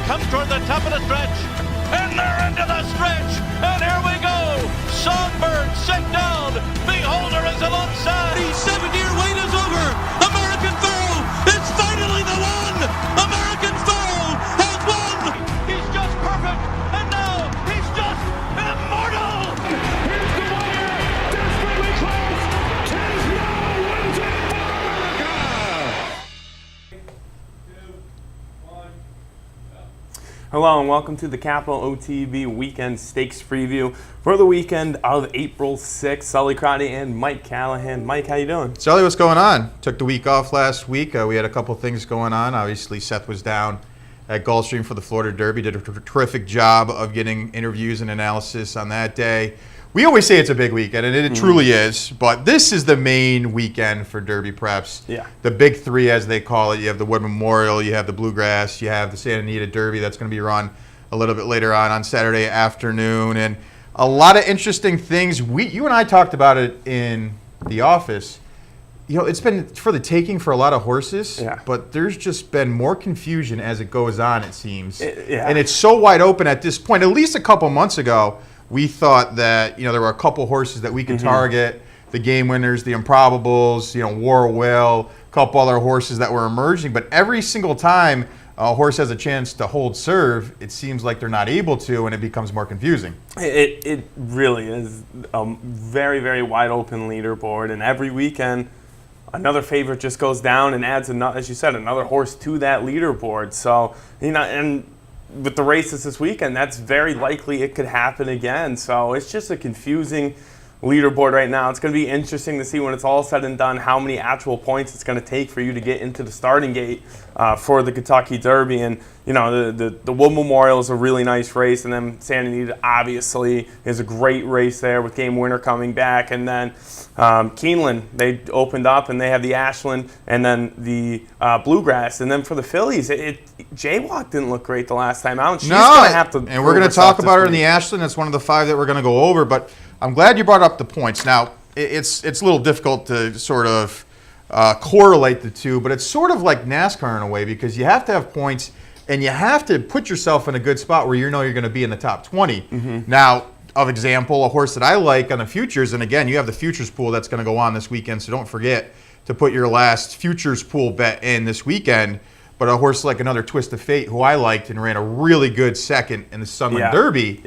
comes toward the top of the stretch, and they're into the stretch, and here we go. Songbird sent down. Beholder is alongside. The 7-year wait is over. American Pharoah, it's finally the one. American Pharoah has won. He's just perfect, and now he's just immortal. Here's the wire, desperately close. TheNYRA wins it for America. Hello and welcome to the Capital OTB Weekend Stakes Preview for the weekend of April 6th. Sully Crotty and Mike Callahan. Mike, how you doing? Sully, what's going on? Took the week off last week. We had a couple things going on. Obviously, Seth was down at Gulfstream for the Florida Derby. Did a terrific job of getting interviews and analysis on that day. We always say it's a big weekend, and it truly is. But this is the main weekend for Derby preps. Yeah. The big three, as they call it. You have the Woodward Memorial, you have the Bluegrass, you have the Santa Anita Derby that's going to be run a little bit later on Saturday afternoon. And a lot of interesting things. You and I talked about it in the office. You know, it's been for the taking for a lot of horses, but there's just been more confusion as it goes on, it seems. And it's so wide open at this point. At least a couple months ago, we thought that, there were a couple horses that we could target, the game winners, the improbables, War Will, a couple other horses that were emerging. But every single time a horse has a chance to hold serve, it seems like they're not able to, and it becomes more confusing. It really is a very, very wide open leaderboard, and every weekend another favorite just goes down and adds, as you said, another horse to that leaderboard. So, and with the races this weekend, that's very likely it could happen again. So it's just a confusing leaderboard right now. It's going to be interesting to see when it's all said and done how many actual points it's going to take for you to get into the starting gate for the Kentucky Derby. And the Wood Memorial is a really nice race, and then Santa Anita obviously is a great race there with game winner coming back. And then Keeneland, they opened up and they have the Ashland and then the Bluegrass. And then for the fillies, Jaywalk didn't look great the last time out. She's going to have to. And we're going to talk about her in the Ashland. That's one of the 5 that we're going to go over. But I'm glad you brought up the points. Now, it's a little difficult to sort of correlate the two, but it's sort of like NASCAR in a way, because you have to have points and you have to put yourself in a good spot where you're going to be in the top 20. Now, of example, a horse that I like on the futures, and again, you have the futures pool that's going to go on this weekend, so don't forget to put your last futures pool bet in this weekend. But a horse like another Twist of Fate, who I liked and ran a really good second in the Sunland Derby,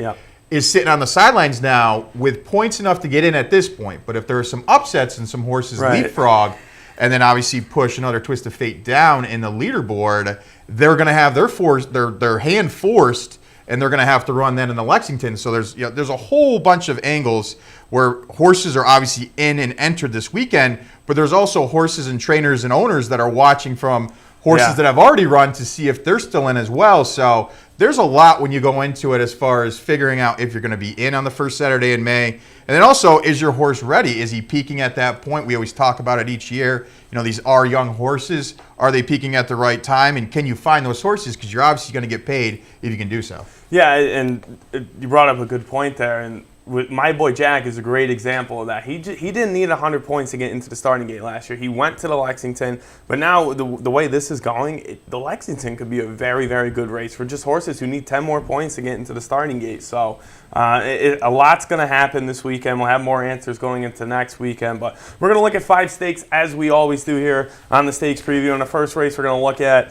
is sitting on the sidelines now with points enough to get in at this point. But if there are some upsets and some horses leapfrog, and then obviously push another Twist of Fate down in the leaderboard, they're going to have their hand forced, and they're going to have to run then in the Lexington. So there's a whole bunch of angles where horses are obviously in and entered this weekend, but there's also horses and trainers and owners that are watching from horses that have already run to see if they're still in as well. So there's a lot when you go into it as far as figuring out if you're going to be in on the first Saturday in May. And then also, is your horse ready? Is he peaking at that point? We always talk about it each year. These are young horses. Are they peaking at the right time? And can you find those horses? Because you're obviously going to get paid if you can do so. Yeah, and you brought up a good point there. And my boy Jack is a great example of that. He didn't need 100 points to get into the starting gate last year. He went to the Lexington, but now the way this is going, the Lexington could be a very, very good race for just horses who need 10 more points to get into the starting gate. So a lot's going to happen this weekend. We'll have more answers going into next weekend, but we're going to look at 5 stakes as we always do here on the Stakes Preview. And the first race we're going to look at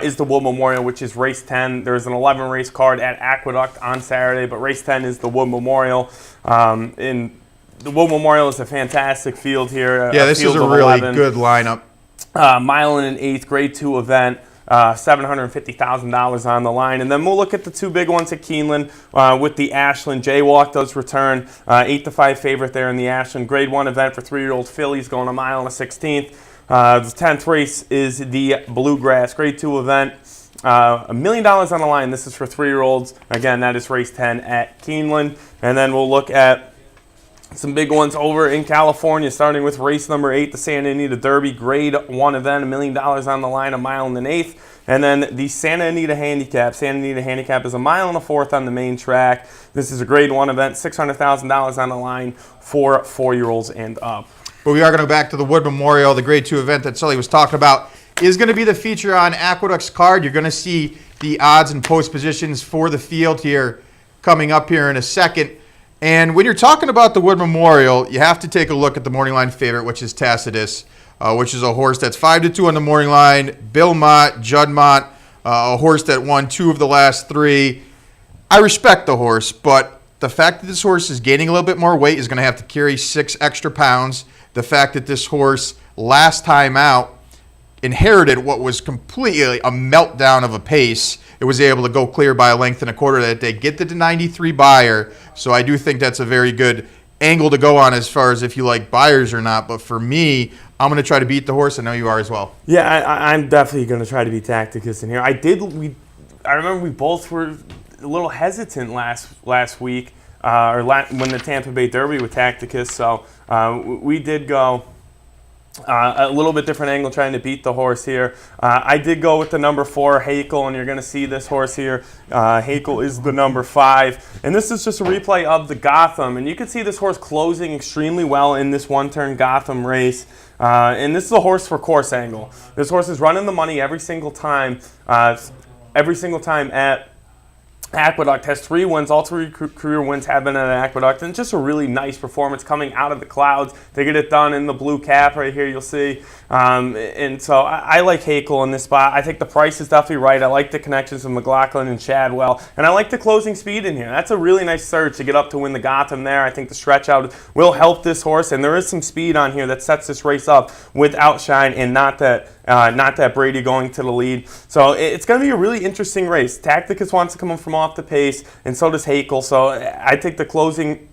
is the Wood Memorial, which is race 10. There's an 11 race card at Aqueduct on Saturday, but race 10 is the Wood Memorial. In the Wood Memorial is a fantastic field here. This is a really good lineup. Mile and an eighth, grade 2 event. $750,000 on the line. And then we'll look at the 2 big ones at Keeneland with the Ashland. Jaywalk does return, 8-5 favorite there in the Ashland. Grade 1 event for 3-year-old fillies going a mile and a 16th. The 10th race is the Bluegrass. Grade 2 event, $1 million on the line. This is for 3-year-olds. Again, that is race 10 at Keeneland. And then we'll look at some big ones over in California, starting with race number 8, the Santa Anita Derby, grade 1 event, $1 million on the line, a mile and an eighth. And then the Santa Anita Handicap. Santa Anita Handicap is a mile and a fourth on the main track. This is a grade 1 event, $600,000 on the line for 4-year-olds and up. But we are going to go back to the Wood Memorial, the grade 2 event that Sully was talking about. is going to be the feature on Aqueduct's card. You're going to see the odds and post positions for the field here coming up here in a second. And when you're talking about the Wood Memorial, you have to take a look at the morning line favorite, which is Tacitus, which is a horse that's 5-2 on the morning line. Bill Mott, Judd Mott, a horse that won 2 of the last 3. I respect the horse, but the fact that this horse is gaining a little bit more weight is going to have to carry 6 extra pounds. The fact that this horse last time out inherited what was completely a meltdown of a pace. It was able to go clear by a length and a quarter that day, get the 93 buyer. So I do think that's a very good angle to go on as far as if you like buyers or not. But for me, I'm going to try to beat the horse. I know you are as well. Yeah, I'm definitely going to try to beat Tacticus in here. I remember we both were a little hesitant last week when the Tampa Bay Derby with Tacticus. So we did go a little bit different angle trying to beat the horse here. I did go with the number 4, Hakel, and you're going to see this horse here. Hakel is the number 5. And this is just a replay of the Gotham. And you can see this horse closing extremely well in this one-turn Gotham race. And this is a horse for course angle. This horse is running the money every single time at Aqueduct. Has 3 wins. All 3 career wins have been at Aqueduct. And just a really nice performance coming out of the clouds. They get it done in the blue cap right here, you'll see. And so I like Hakel in this spot. I think the price is definitely right. I like the connections with McLaughlin and Chadwell. And I like the closing speed in here. That's a really nice surge to get up to win the Gotham there. I think the stretch out will help this horse. And there is some speed on here that sets this race up with outshine and not that Brady going to the lead. So it's going to be a really interesting race. Tacticus wants to come from off the pace, and so does Hakel. So I think the closing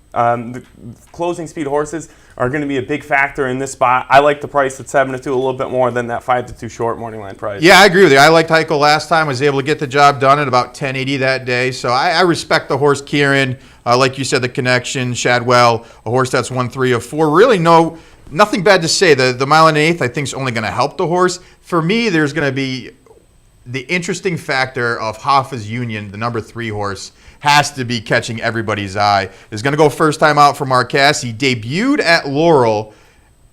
speed horses are going to be a big factor in this spot. I like the price at 7-2 a little bit more than that 5-2 short morning line price. Yeah, I agree with you. I liked Hakel last time. Was able to get the job done at about 1080 that day. So I respect the horse, Kieran. Like you said, the connection, Shadwell, a horse that's won 3 of 4. Really nothing bad to say. The mile and 1/8 I think is only going to help the horse. For me, there's going to be the interesting factor of Hoffa's Union, the number 3 horse, has to be catching everybody's eye. Is going to go first time out for Marquez. He debuted at Laurel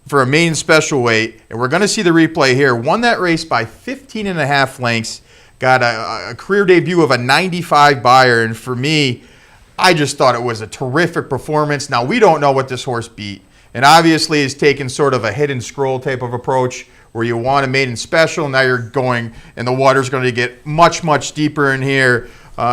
for a maiden special weight, and we're going to see the replay here. Won that race by 15.5 lengths. Got a career debut of a 95 buyer, and for me, I just thought it was a terrific performance. Now, we don't know what this horse beat, and obviously is taking sort of a hidden scroll type of approach where you want a maiden special. Now you're going, and the water's going to get much, much deeper in here.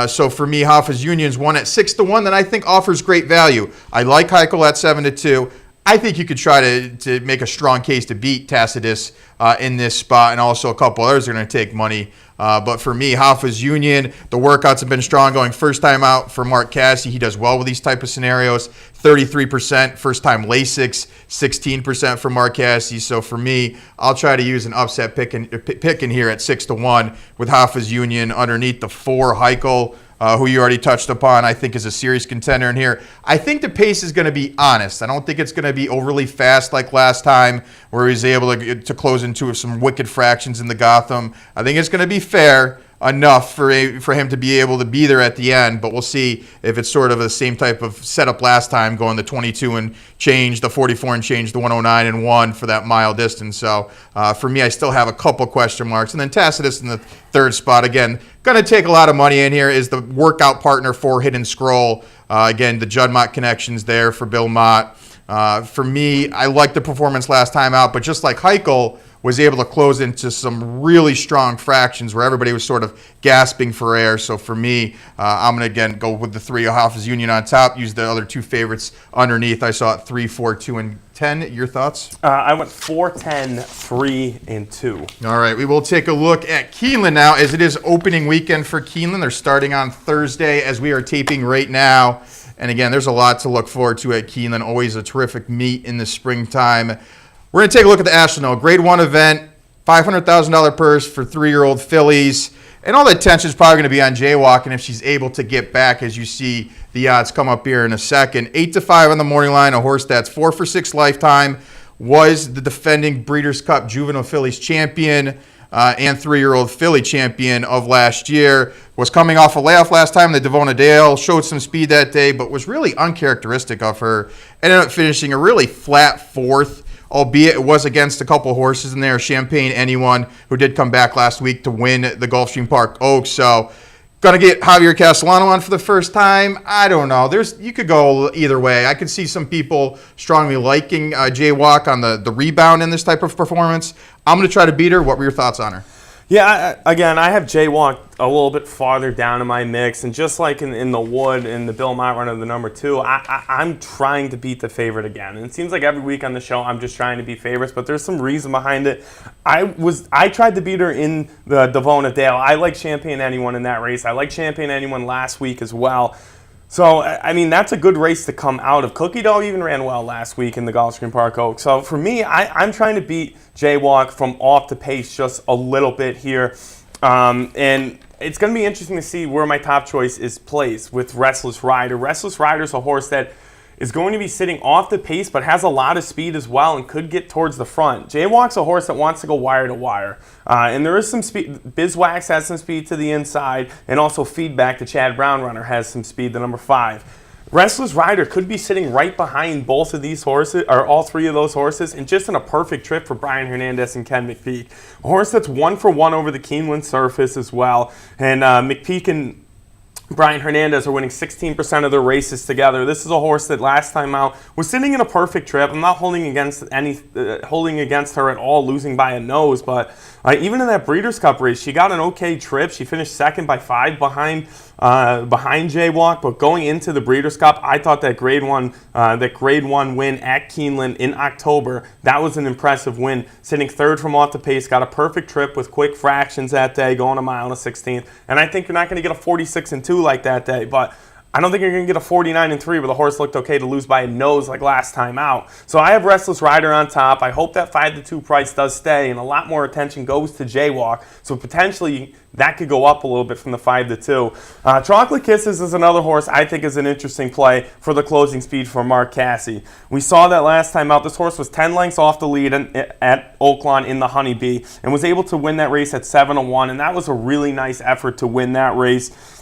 So for me, Hoffa's Union's won at 6-1 that I think offers great value. I like Hakel at 7-2. I think you could try to make a strong case to beat Tacitus in this spot, and also a couple others are going to take money. But for me, Hoffa's Union, the workouts have been strong going first time out for Mark Cassie. He does well with these type of scenarios. 33% first time Lasix, 16% for Mark Cassie. So for me, I'll try to use an upset pick in here at 6-1 with Hoffa's Union underneath the 4 Hakel, who you already touched upon, I think is a serious contender in here. I think the pace is going to be honest. I don't think it's going to be overly fast like last time where he was able to close into some wicked fractions in the Gotham. I think it's going to be fair enough for him to be able to be there at the end, but we'll see if it's sort of the same type of setup last time, going the 22 and change, the 44 and change, the 109 and 1 for that mile distance. So for me, I still have a couple question marks. And then Tacitus in the 3rd spot, again, going to take a lot of money in here, is the workout partner for Hidden Scroll. Again, the Judd Mott connections there for Bill Mott. For me, I liked the performance last time out, but just like Hakel, was able to close into some really strong fractions where everybody was sort of gasping for air. So for me, I'm going to, again, go with the 3 Hoffa's Union on top, use the other 2 favorites underneath. I saw it 3, 4, 2, and 10. Your thoughts? I went 4, 10, 3, and 2. All right, we will take a look at Keeneland now, as it is opening weekend for Keeneland. They're starting on Thursday as we are taping right now. And again, there's a lot to look forward to at Keeneland. Always a terrific meet in the springtime. We're going to take a look at the Ashland Grade 1 event, $500,000 purse for 3-year-old fillies. And all the attention is probably going to be on Jaywalking if she's able to get back, as you see the odds come up here in a second. 8-5 on the morning line, a horse that's 4 for 6 lifetime, was the defending Breeders' Cup Juvenile Fillies champion and 3-year-old filly champion of last year. Was coming off a layoff last time, the Devona Dale, showed some speed that day, but was really uncharacteristic of her. Ended up finishing a really flat 4th albeit it was against a couple horses in there, Champagne Anyone, who did come back last week to win the Gulfstream Park Oaks. So going to get Javier Castellano on for the first time. I don't know. You could go either way. I could see some people strongly liking Jaywalk on the rebound in this type of performance. I'm going to try to beat her. What were your thoughts on her? Yeah, again, I have Jaywalk a little bit farther down in my mix, and just like in the Wood and the Bill Mott run of the number 2, I'm trying to beat the favorite again. And it seems like every week on the show I'm just trying to beat favorites, but there's some reason behind it. I tried to beat her in the Devona Dale. I like Champagne Anyone in that race. I like Champagne Anyone last week as well. So, I mean, that's a good race to come out of. Cookie Dough even ran well last week in the Gulfstream Park Oaks. So, for me, I'm trying to beat Jaywalk from off the pace just a little bit here. And it's going to be interesting to see where my top choice is placed with Restless Rider. Restless Rider is a horse that is going to be sitting off the pace but has a lot of speed as well and could get towards the front. Jaywalk's a horse that wants to go wire to wire. And there is some speed. Bizwax has some speed to the inside, and also Feedback, the Chad Brown runner, has some speed, the number 5. Restless Rider could be sitting right behind both of these horses, or all 3 of those horses, and just in a perfect trip for Brian Hernandez and Ken McPeak. A horse that's 1-for-1 over the Keeneland surface as well. And McPeak and Brian Hernandez are winning 16% of their races together. This is a horse that last time out was sitting in a perfect trip. I'm not holding against her at all, losing by a nose, but even in that Breeders' Cup race, she got an okay trip. She finished second by 5 behind Jaywalk, but going into the Breeders' Cup, I thought that Grade 1 win at Keeneland in October, that was an impressive win. Sitting 3rd from off the pace, got a perfect trip with quick fractions that day, going a mile and a 16th. And I think you're not going to get a 46-2 like that day, but I don't think you're going to get a 49-3 where the horse looked okay to lose by a nose like last time out. So I have Restless Rider on top. I hope that 5-2 price does stay, and a lot more attention goes to Jaywalk. So potentially that could go up a little bit from the 5-2. Chocolate Kisses is another horse I think is an interesting play for the closing speed for Mark Casse. We saw that last time out. This horse was 10 lengths off the lead at Oaklawn in the Honeybee and was able to win that race at 7-1, and that was a really nice effort to win that race.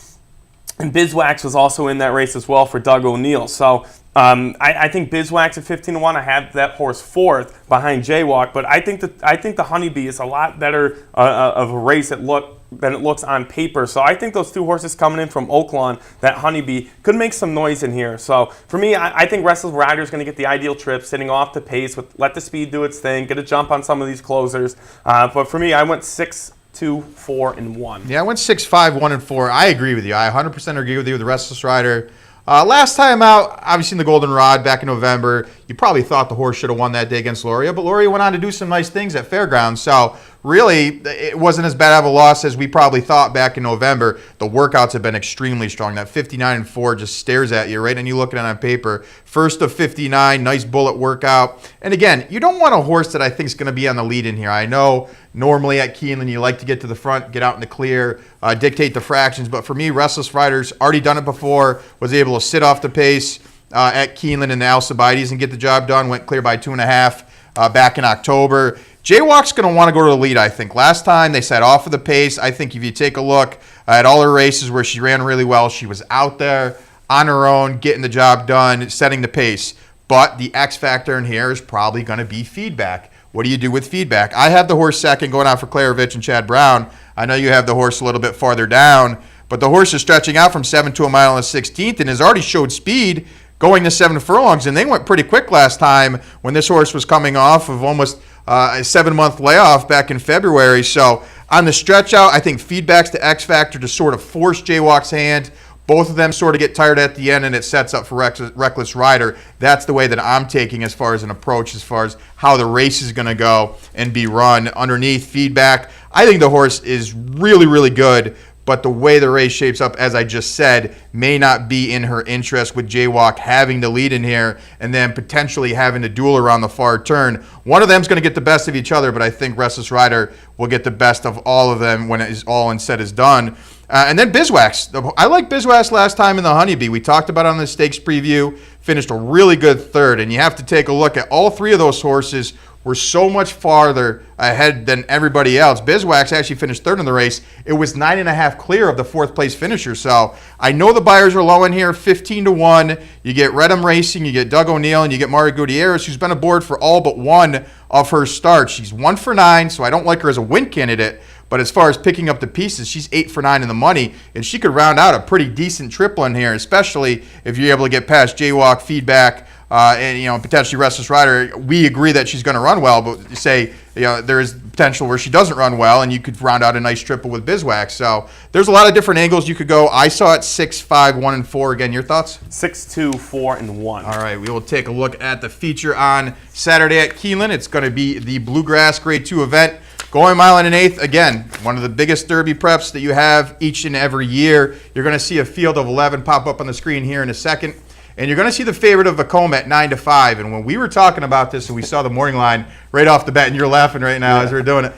And Bizwax was also in that race as well for Doug O'Neill. So I think Bizwax at 15-1. I have that horse 4th behind Jaywalk, but I think the Honeybee is a lot better of a race than it looks on paper. So I think those 2 horses coming in from Oaklawn, that Honeybee, could make some noise in here. So for me, I think Restless Rider is going to get the ideal trip, sitting off the pace, let the speed do its thing, get a jump on some of these closers. But for me, I went 6, 2, 4, and 1. Yeah, I went 6, 5, 1, and 4. I agree with you. I 100% agree with you with the Restless Rider. Last time out, obviously in the Golden Rod back in November, you probably thought the horse should have won that day against Loria, but Loria went on to do some nice things at Fairgrounds. So really, it wasn't as bad of a loss as we probably thought back in November. The workouts have been extremely strong. That 59-4 just stares at you, right? And you look at it on paper. First of 59, nice bullet workout. And again, you don't want a horse that I think is going to be on the lead in here. I know normally at Keeneland you like to get to the front, get out in the clear, dictate the fractions. But for me, Restless Rider's already done it before, was able to sit off the pace at Keeneland in the Alcibiades and get the job done. Went clear by 2.5 back in October. Jaywalk's going to want to go to the lead, I think. Last time they sat off of the pace. I think if you take a look at all her races where she ran really well, she was out there on her own, getting the job done, setting the pace. But the X factor in here is probably going to be Feedback. What do you do with Feedback? I have the horse second going out for Klarovich and Chad Brown. I know you have the horse a little bit farther down, but the horse is stretching out from 7 to a mile and a 16th and has already showed speed going to 7 furlongs, and they went pretty quick last time when this horse was coming off of almost a 7-month layoff back in February. So on the stretch out, I think Feedback's the X factor to sort of force Jaywalk's hand. Both of them sort of get tired at the end, and it sets up for Reckless Rider. That's the way that I'm taking as far as an approach, as far as how the race is going to go and be run. Underneath Feedback, I think the horse is really, really good, but the way the race shapes up, as I just said, may not be in her interest, with Jaywalk having the lead in here and then potentially having to duel around the far turn. One of them is going to get the best of each other, but I think Restless Rider will get the best of all of them when it is all and said is done. And then Bizwax. I like Bizwax last time in the Honeybee. We talked about it on the stakes preview. Finished a really good 3rd, and you have to take a look at all 3 of those horses were so much farther ahead than everybody else. Biswax actually finished third in the race. It was 9.5 clear of the fourth place finisher. So I know the buyers are low in here, 15-1. You get Redham Racing, you get Doug O'Neill, and you get Mario Gutierrez, who's been aboard for all but one of her starts. She's 1 for 9, so I don't like her as a win candidate. But as far as picking up the pieces, she's 8 for 9 in the money, and she could round out a pretty decent triple in here, especially if you're able to get past Jaywalk, Feedback, and potentially Restless Rider. We agree that she's going to run well, but say there is potential where she doesn't run well, and you could round out a nice triple with Biswax. So there's a lot of different angles you could go. I saw it 6, 5, 1, and 4. Again, your thoughts? 6, 2, 4, and 1. All right, we will take a look at the feature on Saturday at Keeneland. It's going to be the Bluegrass Grade 2 event. Going mile and an eighth, again, one of the biggest Derby preps that you have each and every year. You're going to see a field of 11 pop up on the screen here in a second. And you're going to see the favorite of Vacoma at 9-5. And when we were talking about this and we saw the morning line right off the bat, and you're laughing right now as we're doing it,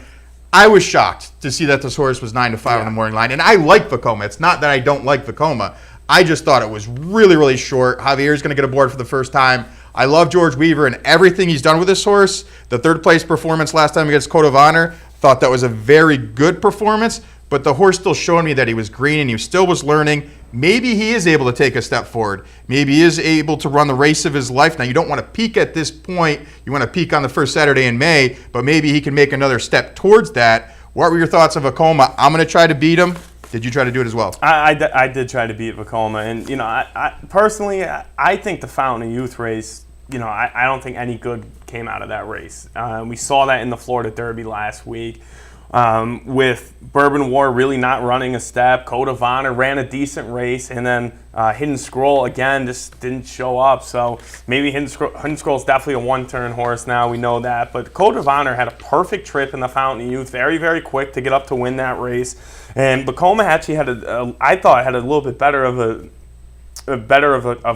I was shocked to see that this horse was 9-5 on the morning line. And I like Vacoma. It's not that I don't like Vacoma. I just thought it was really, really short. Javier's going to get aboard for the first time. I love George Weaver and everything he's done with this horse. The third place performance last time against Code of Honor, thought that was a very good performance, but the horse still showed me that he was green and he still was learning. Maybe he is able to take a step forward. Maybe he is able to run the race of his life. Now, you don't want to peak at this point. You want to peak on the first Saturday in May, but maybe he can make another step towards that. What were your thoughts of Vacoma? I'm going to try to beat him. Did you try to do it as well? I did try to beat Vacoma. And, I personally, I think the Fountain of Youth race, I don't think any good came out of that race. We saw that in the Florida Derby last week with Bourbon War really not running a step. Code of Honor ran a decent race, and then Hidden Scroll, again, just didn't show up. So maybe Hidden Scroll is definitely a one-turn horse now. We know that. But Code of Honor had a perfect trip in the Fountain of Youth, very, very quick to get up to win that race. And Vacoma actually had I thought had a little bit better of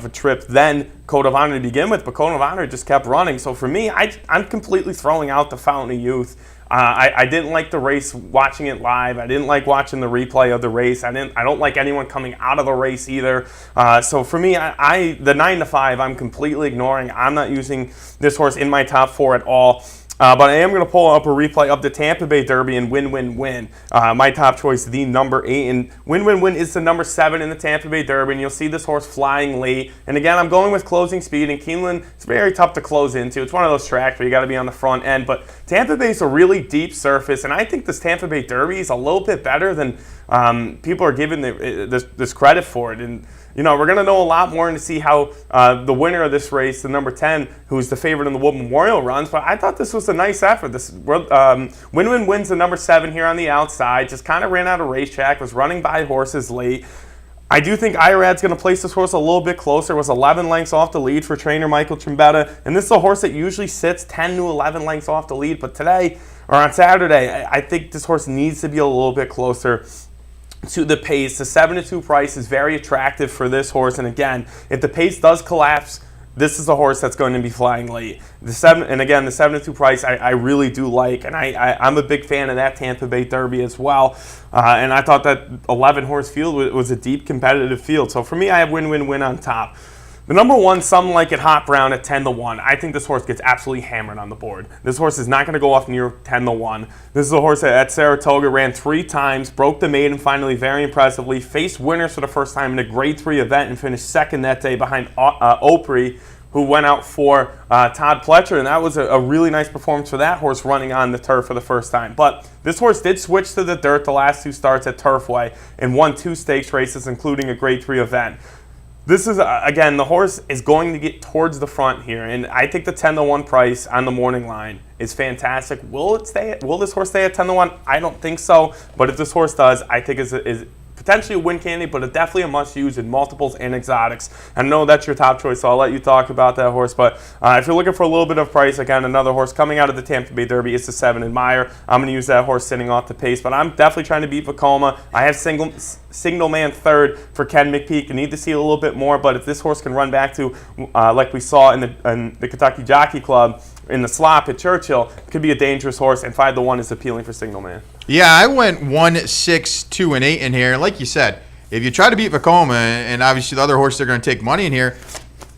a trip than Code of Honor to begin with, but Code of Honor just kept running. So for me, I'm completely throwing out the Fountain of Youth. I didn't like the race watching it live. I didn't like watching the replay of the race. I don't like anyone coming out of the race either. So for me, the 9-5, I'm completely ignoring. I'm not using this horse in my top 4 at all. But I am going to pull up a replay of the Tampa Bay Derby and Win-Win-Win. My top choice, the number 8. And Win-Win-Win is the number 7 in the Tampa Bay Derby. And you'll see this horse flying late. And again, I'm going with closing speed. And Keeneland, it's very tough to close into. It's one of those tracks where you got to be on the front end. But Tampa Bay is a really deep surface. And I think this Tampa Bay Derby is a little bit better than people are giving this credit for it. And we're going to know a lot more and to see how the winner of this race, the number 10, who's the favorite in the Wood Memorial, runs. But I thought this was a nice effort. This Win-Win-Win's the number 7 here on the outside. Just kind of ran out of racetrack, was running by horses late. I do think Irad's going to place this horse a little bit closer. Was 11 lengths off the lead for trainer Michael Trombetta. And this is a horse that usually sits 10 to 11 lengths off the lead. But today, or on Saturday, I think this horse needs to be a little bit closer to the pace. The 7-2 price is very attractive for this horse. And again, if the pace does collapse, this is a horse that's going to be flying late. The 7-2 price I really do like, and I'm a big fan of that Tampa Bay Derby as well. And I thought that 11-horse field was a deep competitive field. So for me, I have Win-Win-Win on top. The number 1, some like it Hot Brown at 10-1. I think this horse gets absolutely hammered on the board. This horse is not going to go off near 10-1. This is a horse that at Saratoga ran 3 times, broke the maiden finally very impressively, faced winners for the first time in a Grade 3 event and finished second that day behind Opry, who went out for Todd Pletcher, and that was a really nice performance for that horse running on the turf for the first time. But this horse did switch to the dirt the last 2 starts at Turfway and won 2 stakes races, including a Grade 3 event. This is, again, the horse is going to get towards the front here, and I think the 10-1 price on the morning line is fantastic. Will this horse stay at 10-1? I don't think so, but if this horse does, I think is potentially a win candidate, but definitely a must-use in multiples and exotics. I know that's your top choice, so I'll let you talk about that horse. But if you're looking for a little bit of price, again, another horse coming out of the Tampa Bay Derby is the 7 Admire. I'm going to use that horse sitting off the pace, but I'm definitely trying to beat Vacoma. I have Signal Man 3rd for Ken McPeak. I need to see a little bit more, but if this horse can run back to, like we saw in the Kentucky Jockey Club, in the slop at Churchill, it could be a dangerous horse, and 5-1 is appealing for Signal Man. Yeah, I went 1, 6, 2, and 8 in here. Like you said, if you try to beat Vacoma, and obviously the other horses are going to take money in here,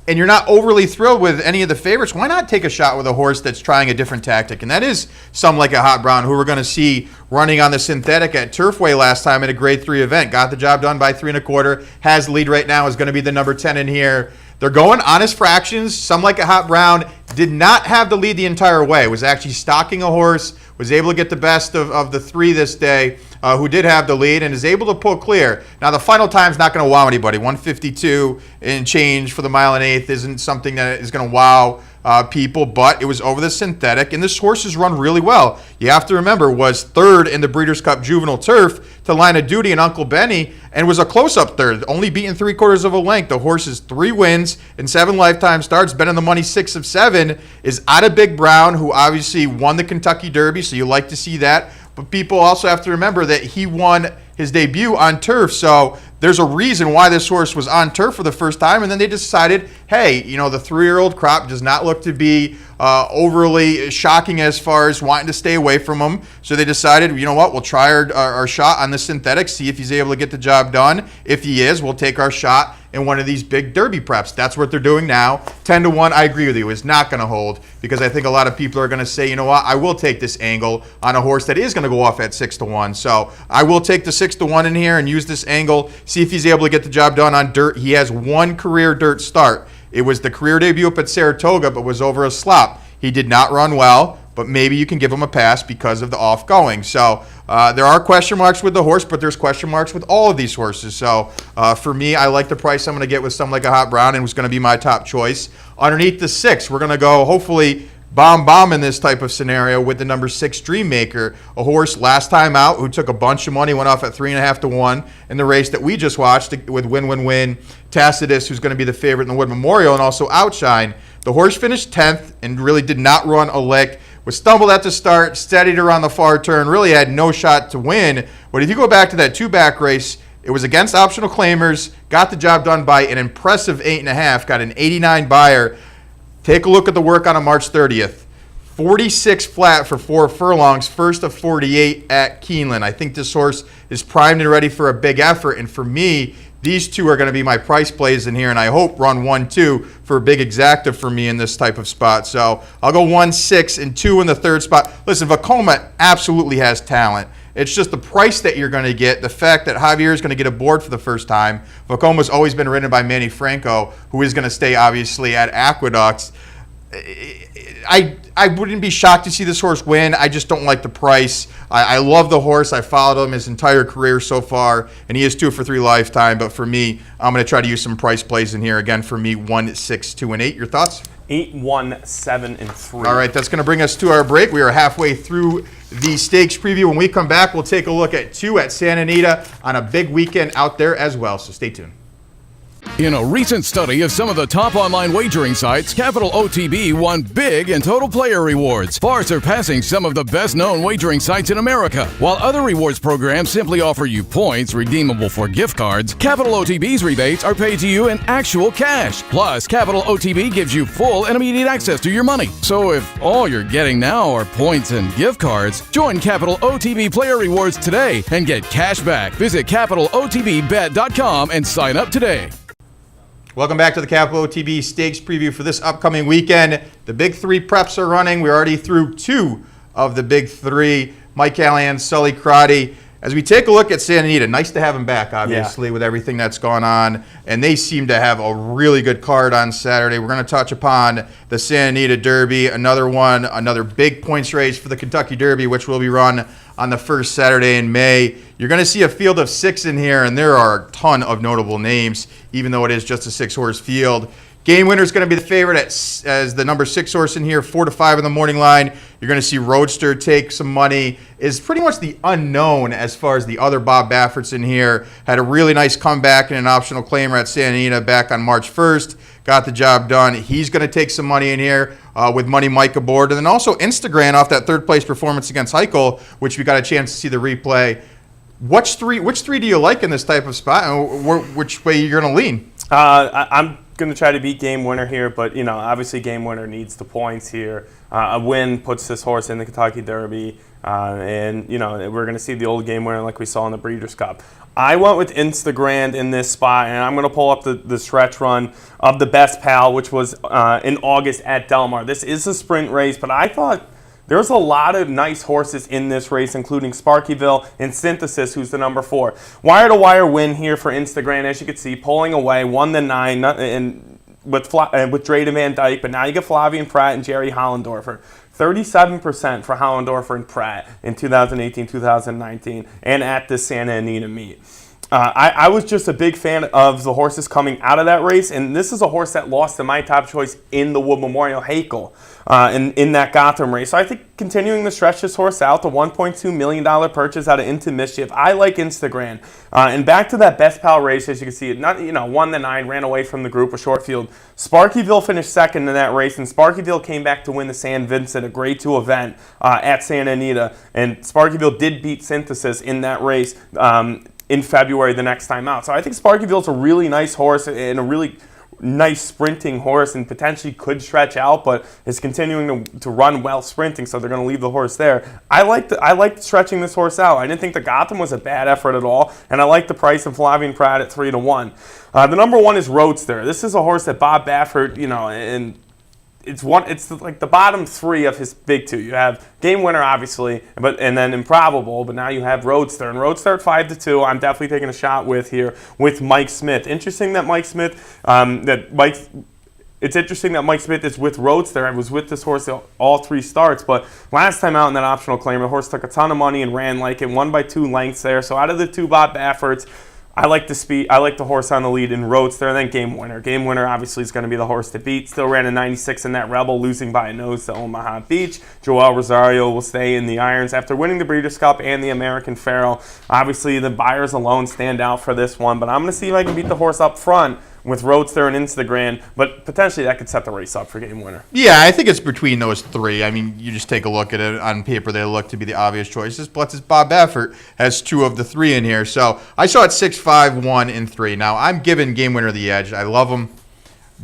and you're not overly thrilled with any of the favorites, why not take a shot with a horse that's trying a different tactic? And that is Some Like a Hot Brown, who we're going to see running on the synthetic at Turfway last time at a Grade 3 event. Got the job done by 3 1/4. Has the lead right now, is going to be the number 10 in here. They're going honest fractions. Some Like a Hot Brown did not have the lead the entire way. Was actually stalking a horse, was able to get the best of the 3 this day, who did have the lead, and is able to pull clear. Now, the final time's not going to wow anybody. 152 and change for the 1/8 isn't something that is going to wow people, but it was over the synthetic, and this horse has run really well. You have to remember, was 3rd in the Breeders' Cup Juvenile Turf to Line of Duty and Uncle Benny, and was a close-up 3rd, only beaten 3/4 of a length. The horse has 3 wins and 7 lifetime starts, been in the money 6 of 7, is out of Big Brown, who obviously won the Kentucky Derby, so you like to see that. But people also have to remember that he won his debut on turf, so there's a reason why this horse was on turf for the first time, and then they decided, hey, you know, the 3-year-old crop does not look to be overly shocking as far as wanting to stay away from him, so they decided, you know what, we'll try our shot on the synthetic, see if he's able to get the job done. If he is, we'll take our shot in one of these big Derby preps. That's what they're doing now. 10-1, I agree with you, is not going to hold, because I think a lot of people are going to say, you know what, I will take this angle on a horse that is going to go off at 6-1. So I will take the 6-1 in here and use this angle, see if he's able to get the job done on dirt. He has 1 career dirt start. It was the career debut up at Saratoga, but was over a slop. He did not run well, but maybe you can give him a pass because of the off-going. So there are question marks with the horse, but there's question marks with all of these horses. So for me, I like the price I'm going to get with Some Like a Hot Brown, and was going to be my top choice. Underneath the 6, we're going to go, hopefully, bomb in this type of scenario with the number 6 Dreammaker, a horse last time out who took a bunch of money, went off at 3.5-1 in the race that we just watched with Win. Tacitus, who's going to be the favorite in the Wood Memorial, and also Outshine. The horse finished 10th and really did not run a lick. Was stumbled at the start, steadied around the far turn, really had no shot to win. But if you go back to that 2-back race, it was against optional claimers, got the job done by an impressive 8.5, got an 89 buyer. Take a look at the work on a March 30th. 46 flat for 4 furlongs, first of 48 at Keeneland. I think this horse is primed and ready for a big effort, and for me, these 2 are going to be my price plays in here, and I hope run 1-2 for a big exacta for me in this type of spot. So I'll go 1, 6, and 2 in the 3rd spot. Listen, Vacoma absolutely has talent. It's just the price that you're going to get, the fact that Javier is going to get aboard for the first time. Vacoma's always been ridden by Manny Franco, who is going to stay, obviously, at Aqueducts. I wouldn't be shocked to see this horse win. I just don't like the price. I love the horse. I followed him his entire career so far, and he is 2 for 3 lifetime. But for me, I'm going to try to use some price plays in here. Again, for me, 1, 6, 2, and 8. Your thoughts? 8, 1, 7, and 3. All right, that's going to bring us to our break. We are halfway through the stakes preview. When we come back, we'll take a look at 2 at Santa Anita on a big weekend out there as well. So stay tuned. In a recent study of some of the top online wagering sites, Capital OTB won big in total player rewards, far surpassing some of the best-known wagering sites in America. While other rewards programs simply offer you points redeemable for gift cards, Capital OTB's rebates are paid to you in actual cash. Plus, Capital OTB gives you full and immediate access to your money. So if all you're getting now are points and gift cards, join Capital OTB Player Rewards today and get cash back. Visit CapitalOTBBet.com and sign up today. Welcome back to the Capital OTB Stakes Preview for this upcoming weekend. The big 3 preps are running. We're already through 2 of the big 3. Mike Callahan, Sully Crotty. As we take a look at Santa Anita, nice to have them back, obviously, with everything that's gone on. And they seem to have a really good card on Saturday. We're going to touch upon the Santa Anita Derby, another big points race for the Kentucky Derby, which will be run on the first Saturday in May. You're going to see a field of 6 in here, and there are a ton of notable names, even though it is just a 6-horse field. Game winner is going to be the favorite as the number 6 horse in here, 4-5 in the morning line. You're going to see Roadster take some money. Is pretty much the unknown as far as the other Bob Bafferts in here. Had a really nice comeback in an optional claimer at Santa Anita back on March 1st. Got the job done. He's going to take some money in here with Money Mike aboard. And then also Instagram off that 3rd place performance against Heichel, which we got a chance to see the replay. Which three do you like in this type of spot, and which way you're going to lean? I'm going to try to beat Game Winner here, but obviously Game Winner needs the points here. A win puts this horse in the Kentucky Derby, and we're going to see the old Game Winner like we saw in the Breeders' Cup. I went with Instagram in this spot, and I'm going to pull up the stretch run of the Best Pal, which was in August at Del Mar. This is a sprint race, but I thought there's a lot of nice horses in this race, including Sparkyville and Synthesis, who's the number 4. Wire-to-wire win here for Instagram, as you can see, pulling away 1-9 and with Drayden Van Dyke, but now you get Flavian Pratt and Jerry Hollendorfer. 37% for Hollendorfer and Pratt in 2018, 2019, and at the Santa Anita meet. I was just a big fan of the horses coming out of that race, and this is a horse that lost to my top choice in the Wood Memorial, Hakel, in that Gotham race. So I think continuing to stretch this horse out, the $1.2 million purchase out of Into Mischief, I like Instagram. And back to that Best Pal race, as you can see, it 1-9, ran away from the group, a short field. Sparkyville finished second in that race, and Sparkyville came back to win the San Vincent, a Grade 2 event at Santa Anita. And Sparkyville did beat Synthesis in that race in February the next time out. So I think Sparkyville's a really nice horse and a really nice sprinting horse and potentially could stretch out, but is continuing to run well sprinting, so they're going to leave the horse there. I like stretching this horse out. I didn't think the Gotham was a bad effort at all, and I like the price of Flavian Pratt at 3-1. The number 1 is Roadster. This is a horse that Bob Baffert, and it's like the bottom 3 of his big 2. You have Game Winner, obviously, and then Improbable, but now you have Roadster. And Roadster at 5-2, I'm definitely taking a shot with here with Mike Smith. Interesting that Mike Smith, it's interesting that Mike Smith is with Roadster. I was with this horse all 3 starts, but last time out in that optional claim, the horse took a ton of money and ran like it, won by 2 lengths there. So out of the 2 Bob Bafferts, I like the speed. I like the horse on the lead in Roadster, and then Game Winner. Game Winner obviously is going to be the horse to beat. Still ran a 96 in that Rebel, losing by a nose to Omaha Beach. Joel Rosario will stay in the irons after winning the Breeders' Cup and the American Pharoah. Obviously, the buyers alone stand out for this one, but I'm going to see if I can beat the horse up front with Roadster and Instagram, but potentially that could set the race up for Game Winner. Yeah, I think it's between those 3. I mean, you just take a look at it on paper; they look to be the obvious choices. But it's Bob Baffert has 2 of the 3 in here, so I saw it 6, 5, 1, and 3. Now I'm giving Game Winner the edge. I love him,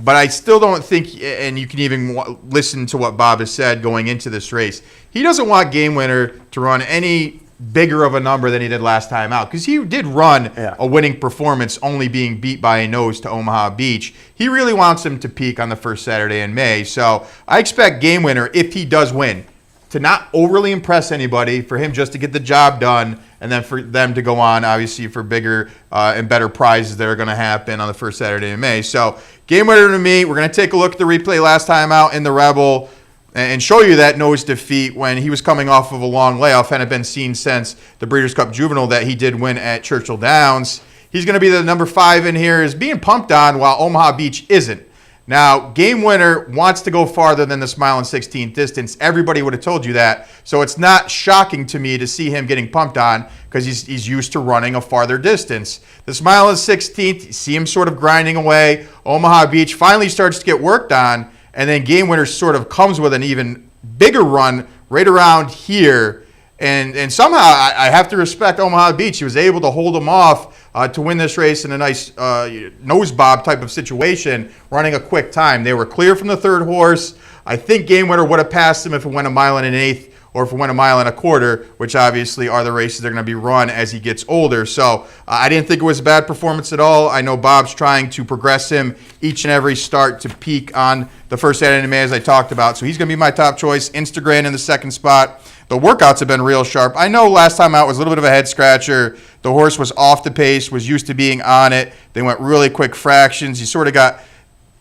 but I still don't think. And you can even listen to what Bob has said going into this race. He doesn't want Game Winner to run any bigger of a number than he did last time out, because he did run a winning performance, only being beat by a nose to Omaha Beach. He really wants him to peak on the first Saturday in May, so I expect Game Winner, if he does win, to not overly impress anybody, for him just to get the job done, and then for them to go on, obviously, for bigger and better prizes that are going to happen on the first Saturday in May. So Game Winner to me. We're going to take a look at the replay last time out in the Rebel and show you that nose defeat when he was coming off of a long layoff. Hadn't been seen since the Breeders' Cup Juvenile that he did win at Churchill Downs. He's going to be the number 5 in here, is being pumped on, while Omaha Beach isn't. Now, Game Winner wants to go farther than the Smile and 16th distance. Everybody would have told you that. So it's not shocking to me to see him getting pumped on, because he's used to running a farther distance. The Smile and 16th, you see him sort of grinding away. Omaha Beach finally starts to get worked on, and then Game Winner sort of comes with an even bigger run right around here. And somehow I have to respect Omaha Beach. He was able to hold him off to win this race in a nice nose bob type of situation, running a quick time. They were clear from the 3rd horse. I think Game Winner would have passed him if it went 1 1/8 or if it went 1 1/4, which obviously are the races that are going to be run as he gets older. So I didn't think it was a bad performance at all. I know Bob's trying to progress him each and every start to peak on the first Saturday in May, as I talked about. So he's going to be my top choice. Instagram in the 2nd spot. The workouts have been real sharp. I know last time out was a little bit of a head scratcher. The horse was off the pace, was used to being on it. They went really quick fractions. He sort of got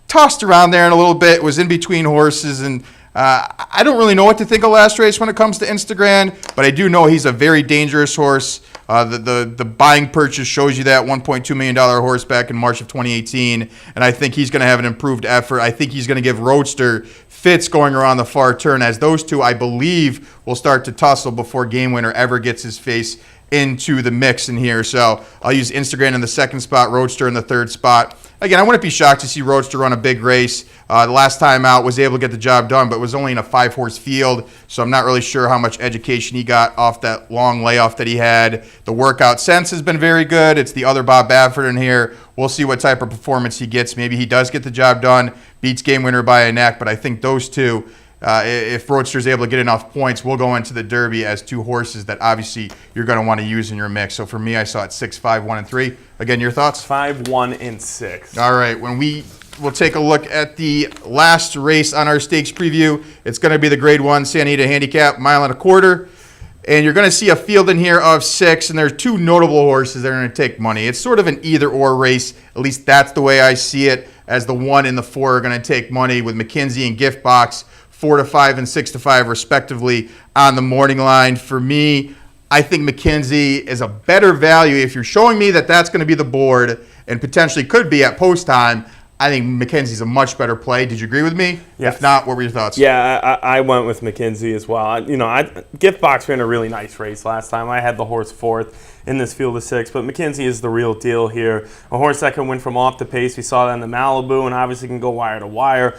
tossed around there in a little bit, was in between horses, and I don't really know what to think of last race when it comes to Instagram, but I do know he's a very dangerous horse. The buying purchase shows you that $1.2 million horse back in March of 2018, and I think he's going to have an improved effort. I think he's going to give Roadster fits going around the far turn, as those two, I believe, will start to tussle before Game Winner ever gets his face into the mix in here. So I'll use Instagram in the 2nd spot, Roadster in the 3rd spot. Again, I wouldn't be shocked to see Roadster run a big race. The last time out was able to get the job done, but was only in a 5-horse field, so I'm not really sure how much education he got off that long layoff that he had. The workout sense has been very good. It's the other Bob Baffert in here. We'll see what type of performance he gets. Maybe he does get the job done, beats Game Winner by a neck, but I think those two, if Roadster's able to get enough points, will go into the Derby as 2 horses that obviously you're going to want to use in your mix. So for me, I saw it 6, 5, 1, and 3. Again, your thoughts? 5, 1, and 6. All right. We'll take a look at the last race on our stakes preview. It's going to be the Grade 1 Santa Anita Handicap, 1.25 miles. And you're going to see a field in here of 6, and there's 2 notable horses that are going to take money. It's sort of an either-or race. At least that's the way I see it, as the 1 and the 4 are going to take money with McKenzie and Gift Box, 4-5 and 6-5 respectively on the morning line. For me, I think McKenzie is a better value. If you're showing me that that's going to be the board and potentially could be at post time, I think McKenzie's a much better play. Did you agree with me? Yes. If not, what were your thoughts? Yeah, I went with McKenzie as well. Gift Box ran a really nice race last time. I had the horse 4th in this field of 6, but McKenzie is the real deal here. A horse that can win from off the pace. We saw that in the Malibu, and obviously can go wire to wire.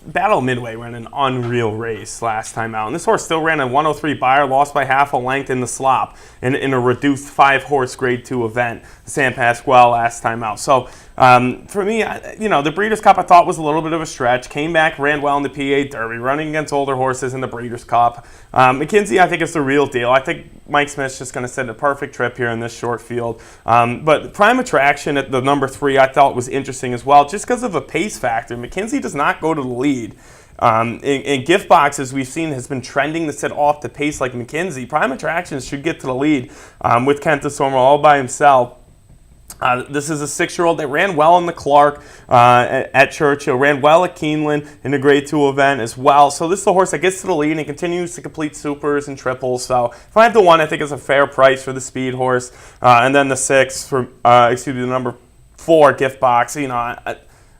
Battle Midway ran an unreal race last time out, and this horse still ran a 103 buyer, lost by half a length in the slop in a reduced 5-horse Grade 2 event, San Pasquale last time out. So for me, the Breeders' Cup I thought was a little bit of a stretch. Came back, ran well in the PA Derby, running against older horses in the Breeders' Cup. McKenzie, I think, is the real deal. I think Mike Smith's just going to set a perfect trip here in this short field. But Prime Attraction at the number 3 I thought was interesting as well, just because of a pace factor. McKenzie does not go to the lead. In Gift Box, as we've seen, has been trending to sit off the pace like McKenzie. Prime Attractions should get to the lead with Kent DeSormo all by himself. This is a 6-year-old that ran well in the Clark at Churchill, ran well at Keeneland in the Grade 2 event as well. So this is the horse that gets to the lead and continues to complete supers and triples. So 5-1, I think, is a fair price for the speed horse. And then the 6 for, the number 4, Gift Box.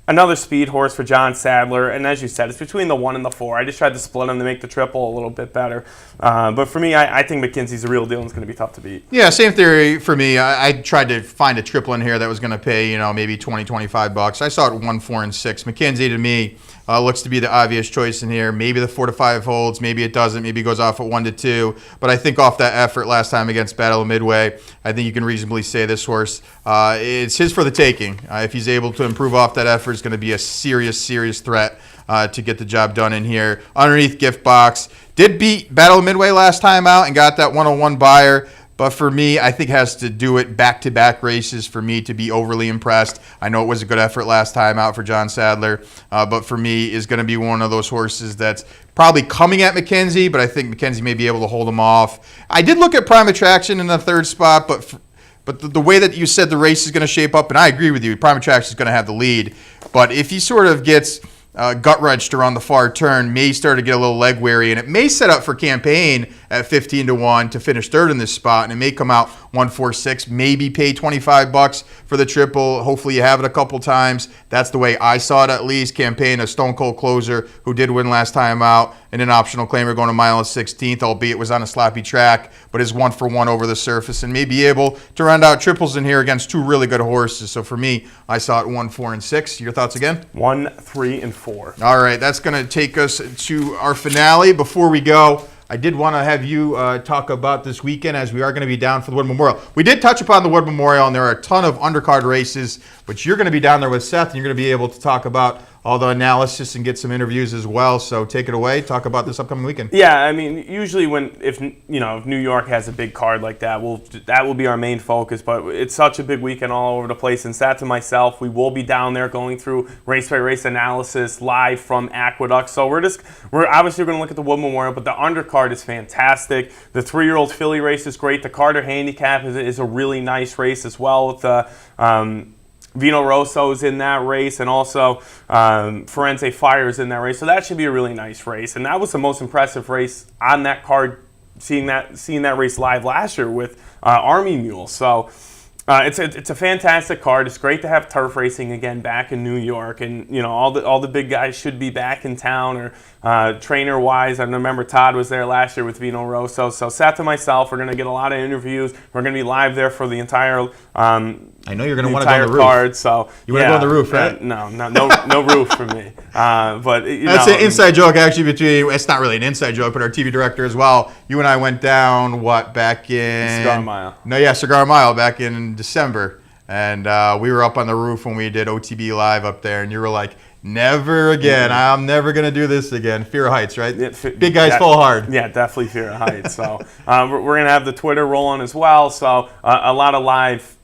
Another speed horse for John Sadler, and as you said, it's between the 1 and the 4. I just tried to split them to make the triple a little bit better. But for me, I think McKenzie's a real deal and it's going to be tough to beat. Yeah, same theory for me. I tried to find a triple in here that was going to pay, maybe $20, $25. I saw it 1, 4, and 6. McKenzie, to me, looks to be the obvious choice in here. Maybe the 4-5 holds, maybe it doesn't, maybe it goes off at 1-2. But I think off that effort last time against Battle of Midway, I think you can reasonably say this horse, it's his for the taking. If he's able to improve off that effort, it's going to be a serious threat to get the job done in here. Underneath, Gift Box did beat Battle of Midway last time out and got that 101 buyer. But for me, I think has to do it back-to-back races for me to be overly impressed. I know it was a good effort last time out for John Sadler, but for me is going to be one of those horses that's probably coming at McKenzie, but I think McKenzie may be able to hold him off. I did look at Prime Attraction in the 3rd spot, but the way that you said the race is going to shape up, and I agree with you, Prime Attraction is going to have the lead. But if he sort of gets gut-wrenched around the far turn, may start to get a little leg weary, and it may set up for Campaign at 15-1 to finish 3rd in this spot, and it may come out 1-4-6, maybe pay $25 for the triple. Hopefully you have it a couple times. That's the way I saw it, at least. Campaign, a stone cold closer who did win last time out, and an optional claimer going a mile and 16th, albeit it was on a sloppy track, but is 1-for-1 over the surface and may be able to round out triples in here against 2 really good horses. So for me, I saw it 1, 4, and 6. Your thoughts again? 1, 3, and 4. All right, that's going to take us to our finale. Before we go, I did want to have you talk about this weekend, as we are going to be down for the Wood Memorial. We did touch upon the Wood Memorial, and there are a ton of undercard races, but you're going to be down there with Seth, and you're going to be able to talk about all the analysis and get some interviews as well. So take it away. Talk about this upcoming weekend. Yeah, I mean, usually if New York has a big card like that, that will be our main focus. But it's such a big weekend all over the place. And Seth and myself, we will be down there going through race by race analysis live from Aqueduct. So we're obviously going to look at the Wood Memorial, but the undercard is fantastic. The 3-year-old filly race is great. The Carter Handicap is a really nice race as well with the. Vino Rosso's in that race, and also Forense Fire's in that race. So that should be a really nice race. And that was the most impressive race on that card, seeing that race live last year with Army Mule. So it's a fantastic card. It's great to have turf racing again back in New York, and all the big guys should be back in town, or trainer wise. I remember Todd was there last year with Vino Rosso. So Seth and myself, we're going to get a lot of interviews. We're going to be live there for the entire. I know you're going to want to go on the roof. Card, so you want to go on the roof, right? No roof for me. But that's an inside joke actually between. It's not really an inside joke, but our TV director as well. You and I went down back in Cigar Mile. No, yeah, Cigar Mile back in December, and we were up on the roof when we did OTB live up there, and you were like, Never again. I'm never going to do this again. Fear of heights, right? Yeah, Big guys fall hard. Yeah, definitely fear of heights. So we're going to have the Twitter rolling as well. So a lot of live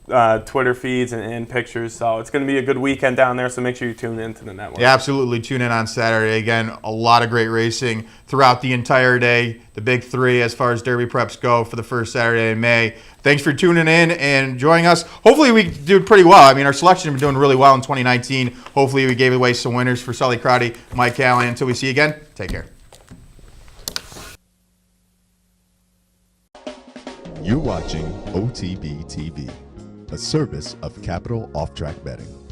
Twitter feeds and pictures. So it's going to be a good weekend down there. So make sure you tune into the network. Yeah, absolutely. Tune in on Saturday. Again, a lot of great racing throughout the entire day. The big three as far as Derby preps go for the first Saturday in May. Thanks for tuning in and joining us. Hopefully we do pretty well. I mean, our selection has been doing really well in 2019. Hopefully we gave away some winners for Sully Crotty, Mike Callahan. Until we see you again, take care. You're watching OTB TV, a service of Capital Off Track Betting.